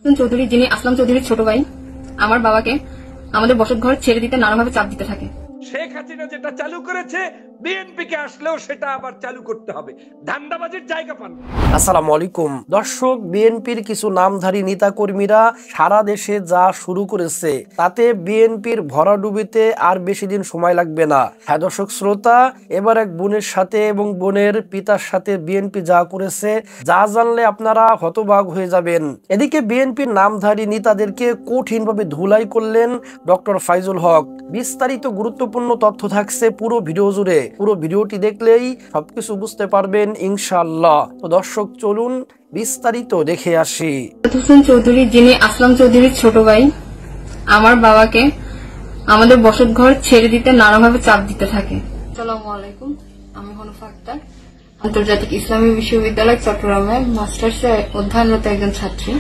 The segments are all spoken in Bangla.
চৌধুরী, যিনি আসলাম চৌধুরীর ছোট ভাই, আমার বাবাকে আমাদের বসতঘর ছেড়ে দিতে নানাভাবে চাপ দিতে থাকে। শেখ হাসিনা যেটা চালু করেছে বিএনপি কে আসলেও সেটা আবার চালু করতে হবে, ধান্দাবাজির জায়গা পান। আসসালামু আলাইকুম দর্শক, বিএনপির কিছু নামধারী নেতাকর্মীরা সারা দেশে যা শুরু করেছে তাতে বিএনপির ভরাডুবিতে আর বেশি দিন সময় লাগবে না। হ্যাঁ দর্শক শ্রোতা, এবার এক বোনের সাথে এবং বোনের পিতার সাথে বিএনপি যা করেছে, যা জানলে আপনারা হতবাক হয়ে যাবেন। এদিকে বিএনপির নামধারী নেতাদেরকে কঠিনভাবে ধুলাই করলেন ডক্টর ফাইজুল হক। বিস্তারিত গুরুত্বপূর্ণ তথ্য থাকছে পুরো ভিডিও জুড়ে। পুরো ভিডিওটি দেখলেই সবকিছু বুঝতে পারবেন ইনশাআল্লাহ। তো দর্শক চলুন বিস্তারিত দেখে আসি। হোসেন চৌধুরী, যিনি আসলাম চৌধুরীর ছোট ভাই, আমার বাবাকে আমাদের বসতঘর ছেড়ে দিতে নানাভাবে চাপ দিতে থাকে। আসসালামু আলাইকুম, আমি হনুফা আক্তার, আন্তর্জাতিক ইসলামী বিশ্ববিদ্যালয় চট্টগ্রামে মাস্টার্সে অধ্যয়নরত একজন ছাত্রী।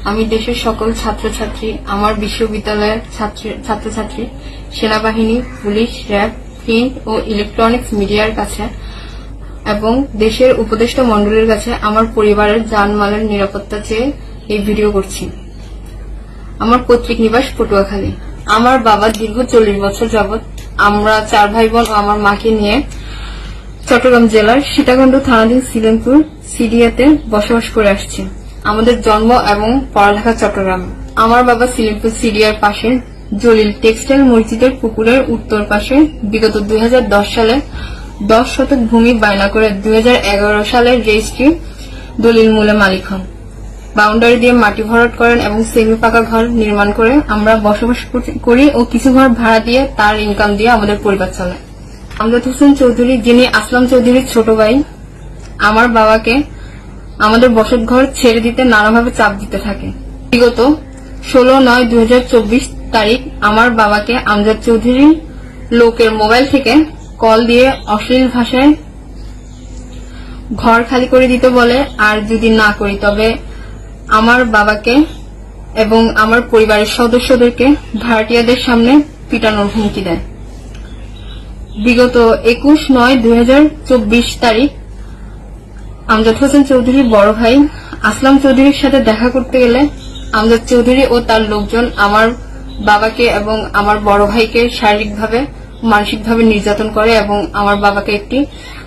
আমি দেশের সকল ছাত্রছাত্রী, আমার বিশ্ববিদ্যালয়ের ছাত্রছাত্রী, সেনাবাহিনী, পুলিশ, র্যাব, প্রিন্ট ও ইলেকট্রনিক্স মিডিয়ার কাছে এবং দেশের উপদেষ্টা মণ্ডলীর কাছে আমার পরিবারের জানমালের নিরাপত্তা চেয়ে এই ভিডিও করছি। আমার পৈতৃক নিবাস পটুয়াখালী। আমার বাবা দীর্ঘ 40 বছর যাবৎ আমরা 4 ভাই বোন ও আমার মাকে নিয়ে চট্টগ্রাম জেলার সীতাকুণ্ড থানাধীন সিলেমপুর সিডিয়াতে বসবাস করে আসছে। আমাদের জন্ম এবং পড়ালেখা চট্টগ্রামে। আমার বাবা সিলেমপুর সিডিয়ার পাশে জলিল টেক্সটাইল মসজিদের পুকুরের উত্তর পাশে বিগত 2010 সালে 10 শতক ভূমি বায়না করে 2011 সালে রেজিস্ট্রি দলিল মূলে মালিক হন। বাউন্ডারি দিয়ে মাটি ভরাট করেন এবং সেমি পাকা ঘর নির্মাণ করে আমরা বসবাস করি ও কিছু ঘর ভাড়া দিয়ে তার ইনকাম দিয়ে আমাদের পরিবার চলে। আমজাদ হোসেন চৌধুরী, যিনি আসলাম চৌধুরীর ছোট ভাই, আমার বাবাকে আমাদের বসতঘর ছেড়ে দিতে নানাভাবে চাপ দিতে থাকে। বিগত 16/9/2024 তারিখ আমার বাবাকে আমজাদ চৌধুরী লোকের মোবাইল থেকে কল দিয়ে অশ্লীল ভাষায় ঘর খালি করে দিতে বলে, আর যদি না করি তবে আমার বাবাকে এবং আমার পরিবারের সদস্যদেরকে ভাড়াটিয়াদের সামনে পিটানোর হুমকি দেয়। বিগত 21/9/2024 তারিখ আমজাদ হোসেন চৌধুরীর বড় ভাই আসলাম চৌধুরীর সাথে দেখা করতে গেলে আমজাদ চৌধুরী ও তার লোকজন আমার বাবাকে এবং আমার বড় ভাইকে শারীরিকভাবে মানসিকভাবে নির্যাতন করে এবং আমার বাবাকে একটি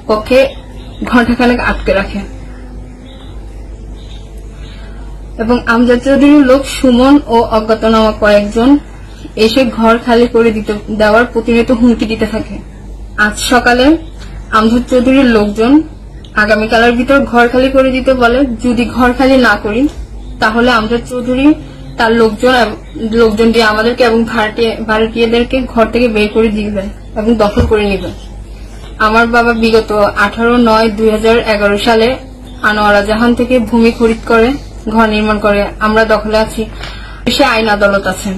কক্ষে ঘণ্টাখানেক আটকে রাখে এবং আমজাদ চৌধুরীর লোক সুমন ও অজ্ঞাতনামা কয়েকজন এসে ঘর খালি করে দেওয়ার প্রতিনিয়ত হুমকি দিতে থাকে। আজ সকালে আমজাদ চৌধুরীর লোকজন আগামীকালের ভিতর ঘর খালি করে দিতে বলে। যদি ঘর খালি না করি তাহলে আমজাদ চৌধুরী তার লোকজন দিয়ে আমাদেরকে এবং ভাড়াটিয়াদেরকে ঘর থেকে বের করে দিবে এবং দখল করে নিবে। আমার বাবা বিগত 18/9/2011 সালে আনোয়ারা জাহান থেকে ভূমি খরিদ করে ঘর নির্মাণ করে। আমরা দখলে আছি। দেশে আইন আদালত আছে।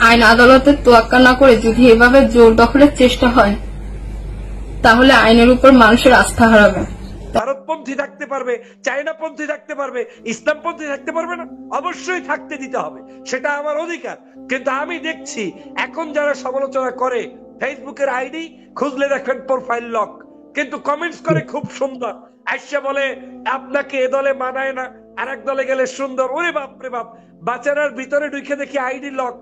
আইন আদালতের তোয়াক্কা না করে যদি এভাবে জোর দখলের চেষ্টা হয় তাহলে আইনের উপর মানুষের আস্থা হারাবে। ভারতপন্থী থাকতে পারবে, চায়নাপন্থী থাকতে পারবে, ইসলামপন্থী থাকতে পারবে না? অবশ্যই থাকতে দিতে হবে, সেটা আমার অধিকার। কিন্তু আমি দেখছি এখন যারা সমালোচনা করে ফেসবুকের আইডি খুঁজলে দেখেন প্রোফাইল লক, কিন্তু কমেন্টস করে খুব সুন্দর। আইসা বলে আপনাকে এ দলে মানায় না, আর এক দলে গেলে সুন্দর। ওরে বাপ রে বাপ, বাচ্চারার ভিতরে ঢুকে দেখি আইডি লক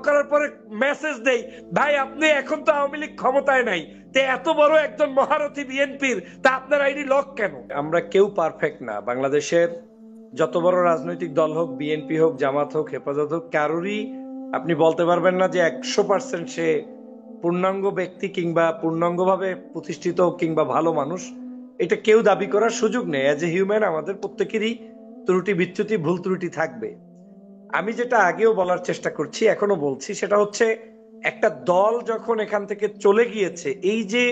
করার পরে মেসেজ দেই, ভাই আপনি এখন তো আওয়ামী লীগ ক্ষমতায় নাই, তে এত বড় একজন মহারথী বিএনপির, তা আপনার আইডি লক কেন? আমরা কেউ পারফেক্ট না। বাংলাদেশের যত বড় রাজনৈতিক দল হোক, বিএনপি হোক, জামাত হোক, হেফাজত হোক, কারোরই আপনি বলতে পারবেন না যে 100% সে পূর্ণাঙ্গ ব্যক্তি কিংবা পূর্ণাঙ্গভাবে প্রতিষ্ঠিত কিংবা ভালো মানুষ। এটা কেউ দাবি করার সুযোগ নেই। অ্যাজ এ হিউম্যান আমাদের প্রত্যেকেরই ত্রুটি বিচ্যুতি, ভুল ত্রুটি থাকবে। আমি যেটা আগেও বলার চেষ্টা করছি, এখনো বলছি, সেটা হচ্ছে একটা দল যখন এখান থেকে চলে গিয়েছে, এই যে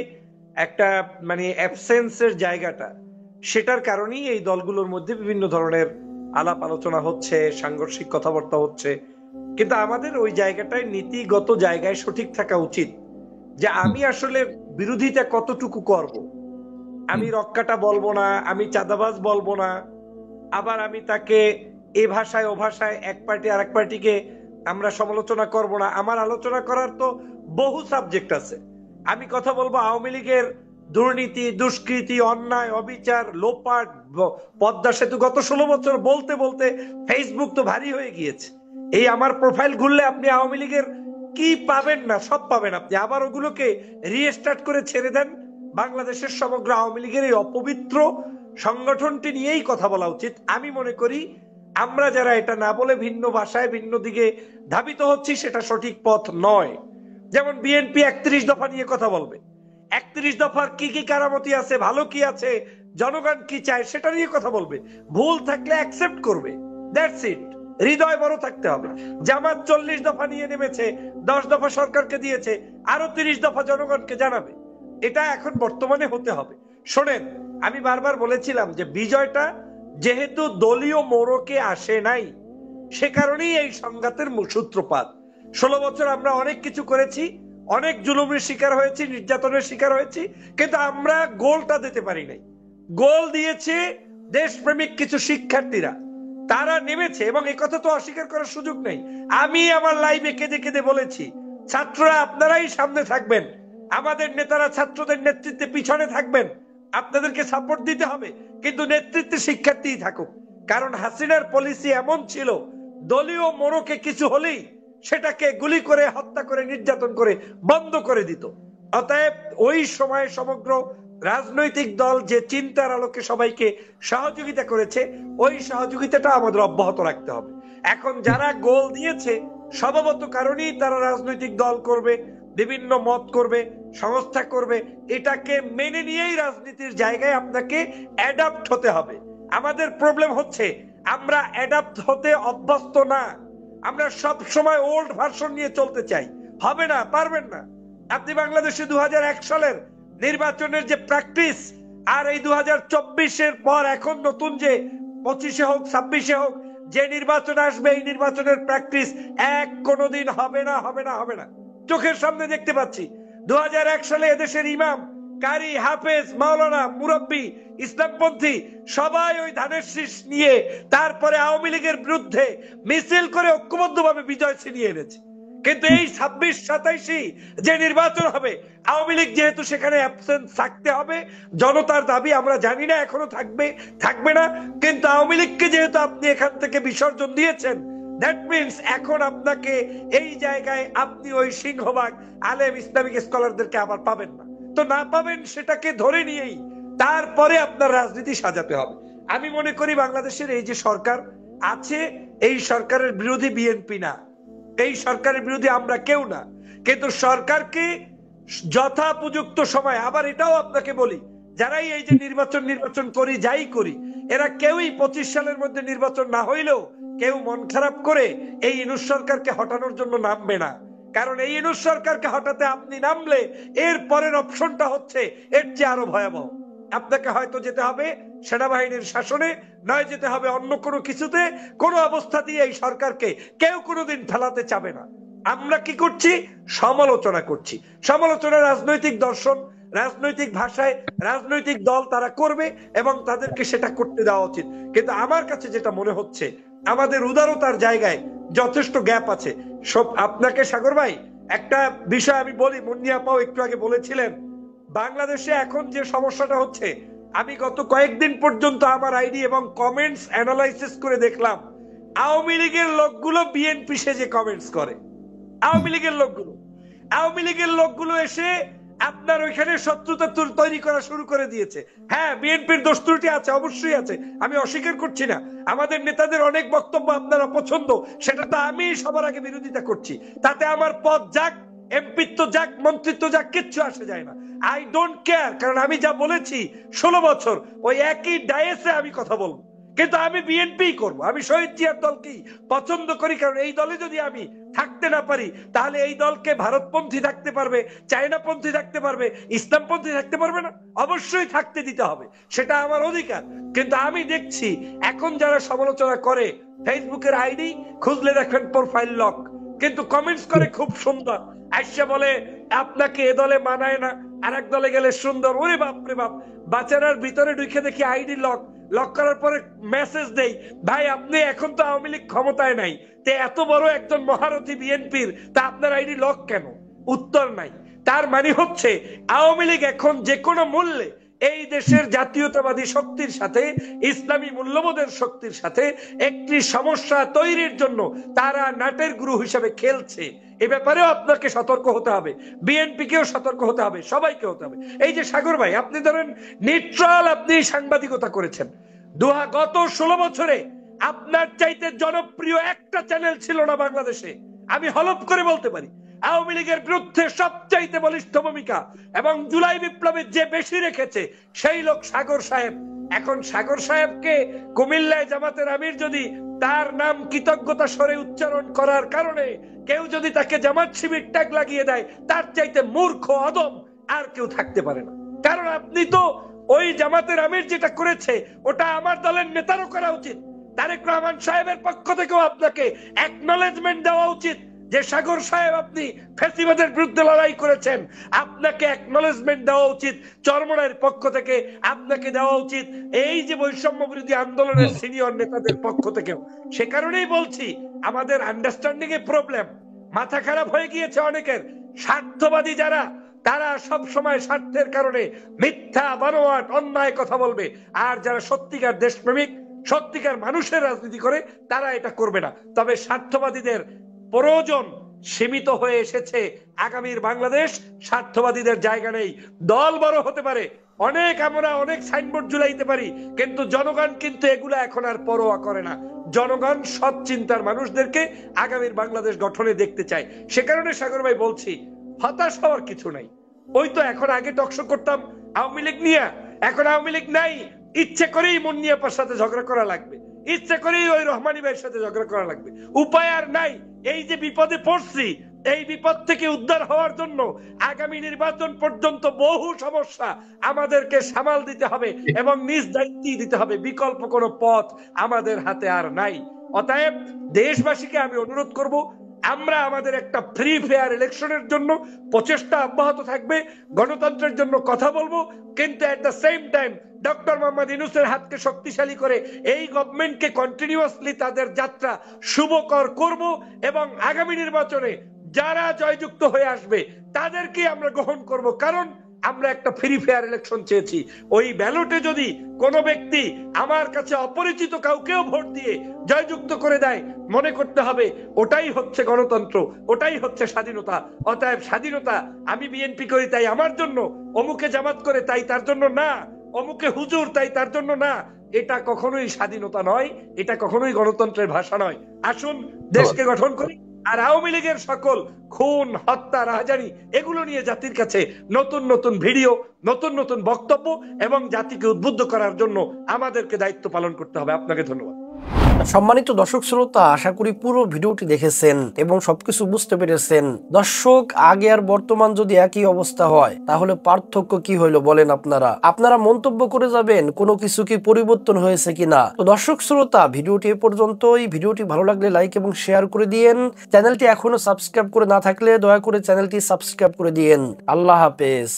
একটা মানে অ্যাবসেন্সের জায়গাটা, সেটার কারণেই এই দলগুলোর মধ্যে বিভিন্ন ধরনের আলাপ আলোচনা হচ্ছে, সাংঘর্ষিক কথাবার্তা হচ্ছে। কিন্তু আমাদের ওই জায়গাটায় নীতিগত জায়গায় সঠিক থাকা উচিত যে আমি আসলে বিরোধিতা কতটুকু করব। আমি রক্কাটা বলবো না, আমি চাঁদাবাজ বলবো না, আবার আমি তাকে এ ভাষায় ও ভাষায় এক পার্টি আর এক পার্টিকে আমরা সমালোচনা করব না। আমার আলোচনা করার তো বহু সাবজেক্ট আছে। আমি কথা বলবো আওয়ামী লীগের দুর্নীতি, দুষ্কৃতি, অন্যায়, অবিচার, লোপাট, পদ্মা সেতু, গত 16 বছর বলতে বলতে ফেসবুক তো ভারী হয়ে গিয়েছে। এই আমার প্রোফাইল ঘুরলে আপনি আওয়ামী লীগের কি পাবেন না, সব পাবেন আপনি। আবার ওগুলোকে রিস্টার্ট করে ছেড়ে দেন। বাংলাদেশের সমগ্র আওয়ামী লীগের এই অপবিত্র সংগঠনটি নিয়েই কথা বলা উচিত। আমি মনে করি আমরা যারা এটা না বলে ভিন্ন ভাষায় ভিন্ন দিকে ধাবিত হচ্ছি, সেটা সঠিক পথ নয়। যেমন বিএনপি 31 দফা নিয়ে কথা বলবে, 31 দফার কি কি কারামতি আছে, ভালো কি আছে, জনগণ কি চায় সেটা নিয়ে কথা বলবে। ভুল থাকলে অ্যাকসেপ্ট করবে, দ্যাটস ইট। হৃদয় বড় থাকতে হবে। জামাত 40 দফা নিয়ে নেমেছে, 10 দফা সরকারকে দিয়েছে, আরো 30 দফা জনগণকে জানাবে। এটা এখন বর্তমানে হতে হবে। শোনেন, আমি বারবার বলেছিলাম যে বিজয়টা যেহেতু দলীয় মোড়কে আসে নাই, সে কারণেই এই সংঘাতের সূত্রপাত। 16 বছর আমরা অনেক কিছু করেছি, অনেক জুলুমের শিকার হয়েছি, নির্যাতনের শিকার হয়েছি, কিন্তু আমরা গোলটা দিতে পারি নাই। গোল দিয়েছে দেশপ্রেমিক কিছু শিক্ষার্থীরা, তারা নেমেছে, এবং এই কথা তো অস্বীকার করার সুযোগ নেই। আমি আমার লাইভে কেঁদে কেঁদে বলেছি, ছাত্ররা আপনারাই সামনে থাকবেন, আমাদের নেতারা ছাত্রদের নেতৃত্বে পিছনে থাকবেন, আপনাদেরকে সাপোর্ট দিতে হবে, কিন্তু নেতৃত্বে শিক্ষার্থীই থাকুক। কারণ হাসিনার পলিসি এমন ছিল, দলীয় মোড়কে কিছু হলেই সেটাকে গুলি করে, হত্যা করে, নির্যাতন করে বন্ধ করে দিত। অতএব ওই সময় সমগ্র রাজনৈতিক দল যে চিন্তার আলোকে সবাইকে সহযোগিতা করেছে, ওই সহযোগিতাটা আমাদের অব্যাহত রাখতে হবে। এখন যারা গোল দিয়েছে, স্বভাবত কারণেই তারা রাজনৈতিক দল করবে, বিভিন্ন মত করবে, সংস্থা করবে, এটাকে মেনে নিয়েই রাজনীতির জায়গায় আপনাকে অ্যাডাপ্ট হতে হবে। আমাদের প্রবলেম হচ্ছে আমরা অ্যাডাপ্ট হতে অভ্যস্ত না, আমরা সব সময় ওল্ড ভার্সন নিয়ে চলতে চাই। হবে না, পারবেন না। আপনি বাংলাদেশে 2001 সালের নির্বাচনের যে প্র্যাকটিস, আর এই 2024-এর পর এখন নতুন যে 25-এ হোক 26-এ হোক যে নির্বাচন আসবে, এই নির্বাচনের প্র্যাকটিস এক কোনোদিন হবে না, হবে না, হবে না। চোখের সামনে দেখতে পাচ্ছি 2001 সালে এদেশের ইমাম, কারি, হাফেজ, মাওলানা, মুরব্বী, ইসলামপন্থী সবাই ওই ধানের শীষ নিয়ে তারপরে আওয়ামী লীগের বিরুদ্ধে মিছিল করে ঐক্যবদ্ধভাবে বিজয় ছিনিয়ে এনেছে। কিন্তু এই 26-27 যে নির্বাচন হবে, আওয়ামী লীগ যেহেতু সেখানে অ্যাবসেন্ট থাকতে হবে, জনতার দাবি আমরা জানি না এখনো থাকবে থাকবে না, কিন্তু আওয়ামী লীগকে যেহেতু আপনি এখান থেকে বিসর্জন দিয়েছেন, দ্যাট মিনস এখন আপনাকে এই জায়গায় আপনি ওই সিংহভাগ আলেম ইসলামিক স্কলারদেরকে আবার পাবেন না। তো না পাবেন, সেটাকে ধরে নিয়েই তারপরে আপনার রাজনীতি সাজাতে হবে। আমি মনে করি বাংলাদেশের এই যে সরকার আছে, এই সরকারের বিরোধী বিএনপি না, এই সরকারের বিরোধী আমরা কেউ না, কিন্তু সরকারকে যথাপযুক্ত সময়, আবার এটাও আপনাকে বলি, যারাই এই যে নির্বাচন করি, যাই করি, এরা কেউই 25 সালের মধ্যে নির্বাচন না হইলেও কেউ মন খারাপ করে এই ইউনূস সরকারকে হটানোর জন্য নামবে না। কারণ এই ইউনূস সরকারকে হটাতে আপনি নামলে এর পরের অপশনটা হচ্ছে এর চেয়ে আরো ভয়াবহ। আপনাকে হয়তো যেতে হবে সেনাবাহিনীর শাসনে, নয় যেতে হবে অন্য কোনো কিছুতে। কোনো অবস্থা দিয়ে এই সরকারকে কেউ কোনোদিন ফেলাতে চাবে না। আমরা কি করছি? সমালোচনা করছি। সমালোচনা রাজনৈতিক দর্শন, রাজনৈতিক ভাষায় রাজনৈতিক দল তারা করবে এবং তাদেরকে সেটা করতে দেওয়া উচিত। কিন্তু আমার কাছে যেটা মনে হচ্ছে, আমাদের উদারতার জায়গায় যথেষ্ট গ্যাপ আছে। সব আপনাকে সাগর ভাই একটা বিষয় আমি বলি, মুন্নিয়া আপাও একটু আগে বলেছিলেন, বাংলাদেশে এখন যে সমস্যাটা হচ্ছে, আমি গত কয়েকদিন পর্যন্ত আমার আইডি এবং কমেন্টস অ্যানালাইসিস করে দেখলাম, আওয়ামী লীগের লোকগুলো বিএনপি সেজে কমেন্টস করে। আওয়ামী লীগের লোকগুলো এসে আপনার ওইখানে শত্রুতা তৈরি করা শুরু করে দিয়েছে। হ্যাঁ, বিএনপির দোষ ত্রুটি আছে, অবশ্যই আছে, আমি অস্বীকার করছি না। আমাদের নেতাদের অনেক বক্তব্য আপনারা পছন্দ, সেটা তো আমি সবার আগে বিরোধিতা করছি। তাতে আমার পদ যাক, এমপিত্ব যাক, মন্ত্রিত্ব যাক, কিচ্ছু আসে যায় না। আই ডোন্ট কেয়ার, কারণ আমি যা বলেছি 16 বছর ওই একই ডায়েসে আমি কথা বলবো। কিন্তু আমি বিএনপি করব, আমি শহীদ জিয়ার দলকেই পছন্দ করি। কারণ এই দলে যদি আমি থাকতে না পারি, তাহলে এই দলকে ভারতপন্থী থাকতে পারবে, চায়নাপন্থী থাকতে পারবে, ইসলামপন্থী থাকতে পারবে না। অবশ্যই থাকতে দিতে হবে, সেটা আমার অধিকার। কিন্তু আমি দেখছি এখন যারা সমালোচনা করে, ফেসবুকের আইডি খুঁজলে দেখবেন প্রোফাইল লক, কিন্তু কমেন্টস করে খুব সুন্দর। আইসা বলে আপনাকে এ দলে মানায় না, আর এক দলে গেলে সুন্দর। ওরে বাপ রে বাপ, বাচ্চারার ভিতরে ঢুকে দেখি আইডি লক করার পরে মেসেজ দেই, ভাই আপনি এখন তো আওয়ামী লীগ ক্ষমতায় নাই, তে এত বড় একজন মহারথী বিএনপির, তা আপনার আইডি লক কেন? উত্তর নাই। তার মানে হচ্ছে আওয়ামী লীগ এখন যে কোনো মূল্যে এই দেশের জাতীয়তাবাদী শক্তির সাথে, ইসলামী মূল্যবোধের শক্তির সাথে একটি সমস্যা তৈরির জন্য তারা নাটের গুরু হিসেবে খেলছে। এ ব্যাপারেও আপনাকে সতর্ক হতে হবে, বিএনপিকেও সতর্ক হতে হবে, সবাইকে হতে হবে। এই যে সাগর ভাই, আপনি ধরেন নিউট্রাল, আপনি সাংবাদিকতা করেছেন গত 16 বছরে আপনার চাইতে জনপ্রিয় একটা চ্যানেল ছিল না বাংলাদেশে। আমি হলফ করে বলতে পারি আওয়ামী লীগের বিরুদ্ধে সবচাইতে বলিষ্ঠ ভূমিকা এবং জুলাই বিপ্লবে যে বেশি রেখেছে সেই লোক সাগর সাহেব। এখন সাগর সাহেবকে কুমিল্লায় জামাতের আমির যদি তার নাম কৃতজ্ঞতা স্বরে উচ্চারণ করার কারণে কেউ যদি তাকে জামাত শিবির ট্যাগ লাগিয়ে দেয়, তার চাইতে মূর্খ অদম আর কেউ থাকতে পারে না। কারণ আপনি তো ওই জামাতের আমির যেটা করেছে ওটা আমার দলের নেতারও করা উচিত। তারেক রহমান সাহেবের পক্ষ থেকেও আপনাকে অ্যাকনলেজমেন্ট দেওয়া উচিত যে সাগর সাহেব আপনি ফ্যাসিবাদের বিরুদ্ধে লড়াই করেছেন। আপনাকে অ্যাকনলেজমেন্ট দেওয়া উচিত চরমোনাইয়ের পক্ষ থেকে, আপনাকে দেওয়া উচিত এই যে বৈষম্য বিরোধী আন্দোলনের সিনিয়র নেতাদের পক্ষ থেকেও। সে কারণেই বলছি আমাদের আন্ডারস্ট্যান্ডিং এ প্রবলেম, মাথা খারাপ হয়ে গিয়েছে অনেকের। স্বার্থবাদী যারা, তারা সব সময় স্বার্থের কারণে মিথ্যা বানোয়াট অন্যায় কথা বলবে, আর যারা সত্যিকার দেশপ্রেমিক, সত্যিকার মানুষের রাজনীতি করে, তারা এটা করবে না। তবে স্বার্থবাদীদের প্রয়োজন সীমিত হয়ে এসেছে। আগামীর বাংলাদেশ স্বার্থবাদীদের জায়গা নেই। দল বড় হতে পারে, আমরা অনেক সাইনবোর্ড ঝুলাইতে পারি, কিন্তু জনগণ কিন্তু এগুলা এখন আর পরোয়া করে না। জনগণ সৎ চিন্তার মানুষদেরকে আগামীর বাংলাদেশ গঠনে দেখতে চায়। সে কারণে সাগর ভাই বলছি, হতাশ হওয়ার কিছু নাই। ওই তো এখন আগে টকশো করতাম আওয়ামী লীগ নিয়ে, এখন আওয়ামী লীগ নাই, ইচ্ছে করেই মুন্নিয়াপার সাথে ঝগড়া করা লাগবে, ইচ্ছে করেই ওই রহমানী ভাইয়ের সাথে ঝগড়া করা লাগবে। উপায় আর নাই। এই যে বিপদে পড়ছি, এই বিপদ থেকে উদ্ধার হওয়ার জন্য আগামী নির্বাচন পর্যন্ত বহু সমস্যা আমাদেরকে সামাল দিতে হবে এবং নিজ দায়িত্ব দিতে হবে। বিকল্প কোনো পথ আমাদের হাতে আর নাই। অতএব দেশবাসীকে আমি অনুরোধ করব, আমরা আমাদের একটা ফ্রি ফেয়ার ইলেকশনের জন্য প্রচেষ্টা অব্যাহত থাকবে, গণতন্ত্রের জন্য কথা বলবো, কিন্তু at the same time doctor Mohammad ইউনূসের হাতকে শক্তিশালী করে এই গভর্নমেন্টকে কন্টিনিউয়াসলি তাদের যাত্রা শুভকর করব এবং আগামী নির্বাচনে যারা জয়যুক্ত হয়ে আসবে তাদেরকে আমরা গ্রহণ করব। কারণ আমরা একটা ফ্রি ফেয়ার ইলেকশন চেয়েছি। ওই ব্যালটে যদি কোনো ব্যক্তি আমার কাছে অপরিচিত কাউকেও ভোট দিয়ে জয়যুক্ত করে দেয়, মনে করতে হবে ওটাই হচ্ছে গণতন্ত্র, ওটাই হচ্ছে স্বাধীনতা। অতএব স্বাধীনতা আমি বিএনপি করি তাই আমার জন্য, অমুকে জামাত করে তাই তার জন্য না, অমুকে হুজুর তাই তার জন্য না, এটা কখনোই স্বাধীনতা নয়, এটা কখনোই গণতন্ত্রের ভাষা নয়। আসুন দেশকে গঠন করি। আর আওয়ামী লীগের সকল খুন, হত্যা, রাহাজানি এগুলো নিয়ে জাতির কাছে নতুন নতুন ভিডিও, নতুন নতুন বক্তব্য এবং জাতিকে উদ্বুদ্ধ করার জন্য আমাদেরকে দায়িত্ব পালন করতে হবে। আপনাকে ধন্যবাদ। সম্মানিত দর্শক শ্রোতা, আশা করি পুরো ভিডিওটি দেখেছেন এবং সবকিছু বুঝতে পেরেছেন। দর্শক, আগে আর বর্তমান যদি একই অবস্থা হয় তাহলে পার্থক্য কি হইলো বলেন আপনারা মন্তব্য করে যাবেন কোনো কিছু কি পরিবর্তন হয়েছে কিনা। তো দর্শক শ্রোতা, ভিডিওটি এ পর্যন্তই। ভিডিওটি ভালো লাগলে লাইক এবং শেয়ার করে দিয়েন। চ্যানেলটি এখনো সাবস্ক্রাইব করে না থাকলে দয়া করে চ্যানেলটি সাবস্ক্রাইব করে দিয়েন। আল্লাহ হাফেজ।